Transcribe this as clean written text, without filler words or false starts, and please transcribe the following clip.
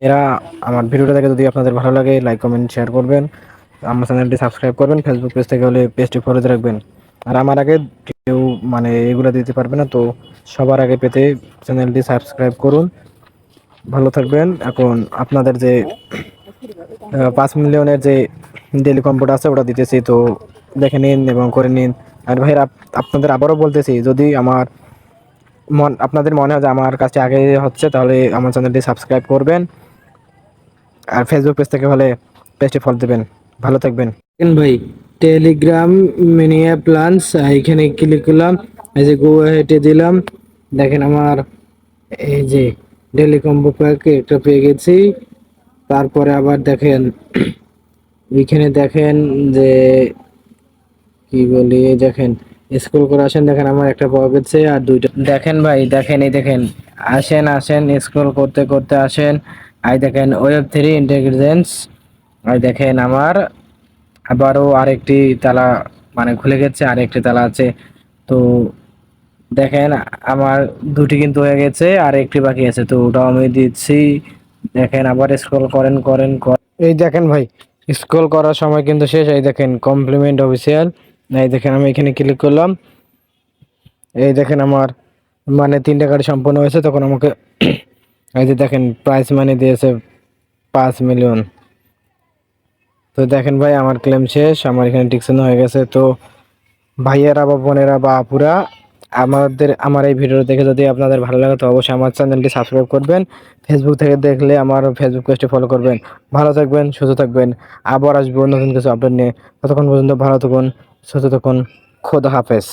এরা আমার ভিডিওটা দেখে যদি আপনাদের ভালো লাগে লাইক কমেন্ট শেয়ার করবেন, আমার চ্যানেলটি সাবস্ক্রাইব করবেন, ফেসবুক পেজ থেকে হলে পেজটি ফলোতে রাখবেন। আর আমার আগে কেউ মানে এগুলো দিতে পারবে না, তো সবার আগে পেতে চ্যানেলটি সাবস্ক্রাইব করুন। ভালো থাকবেন। এখন আপনাদের যে 5 মিলিয়নের যে ডেলি কম্বোটা আছে ওটা দিতেছি, তো দেখে নিন এবং করে নিন। আর ভাইরা আপনাদের আবারও বলতেছি, যদি আমার আপনাদের মনে হয় যে আমার কাছে আগে হচ্ছে, তাহলে আমার চ্যানেলটি সাবস্ক্রাইব করবেন। আর ফেসবুক পেজ থেকে হলে পেজটি ফলো দেবেন। ভালো থাকবেন। দেখেন ভাই, টেলিগ্রাম মিনিয়া প্লান্স এখানে ক্লিক করলাম, এই যে গো হেঁটে দিলাম। দেখেন আমার এই যে ডেলি কম্বো প্যাক একটা পেয়ে গেছি। তারপরে আবার দেখেন এখানে দেখেন যে কি বলি, দেখেন স্ক্রল করে আসেন, দেখেন আমার একটা পাওয়া গেছে আর দুইটা। দেখেন ভাই, দেখেন এই দেখেন, আসেন আসেন স্ক্রল করতে করতে আসেন। আই দেখেন ওয়েব 3 ইন্টেলিজেন্স। আই দেখেন আমার আবারও আরেকটি তালা মানে খুলে গেছে, আরেকটি তালা আছে। তো দেখেন আমার দুটি কিন্তু হয়ে গেছে, আর একটি বাকি আছে, তো ওটাও আমি দিচ্ছি। দেখেন আবার স্ক্রল করেন করেন করেন। এই দেখেন ভাই, স্ক্রল করার সময় কিন্তু শেষ। এই দেখেন কমপ্লিমেন্ট অফিসিয়াল। এই দেখেন আমি এখানে ক্লিক করলাম। এই দেখেন আমার মানে 3টা কার্ড সম্পূর্ণ হয়েছে। তখন আমাকে এই যে দেখেন প্রাইস মানি দিয়েছে 5 মিলিয়ন। তো দেখেন ভাই আমার ক্লেম শেষ, আমার এখানে টিকসন হয়ে গেছে। তো ভাইয়েরা বা বোনেরা বা আপুরা, আমার এই ভিডিও দেখে যদি আপনাদের ভালো লাগে তো অবশ্যই আমার চ্যানেলটি সাবস্ক্রাইব করবেন। ফেসবুক থেকে দেখলে আমার ফেসবুক পেজটি ফলো করবেন। ভালো থাকবেন, সুস্থ থাকবেন। আবার আসবো নতুন কিছু আপডেট নিয়ে। ততক্ষণ পর্যন্ত ভালো থাকুন, সুস্থ থাকুন। খোদা হাফেজ।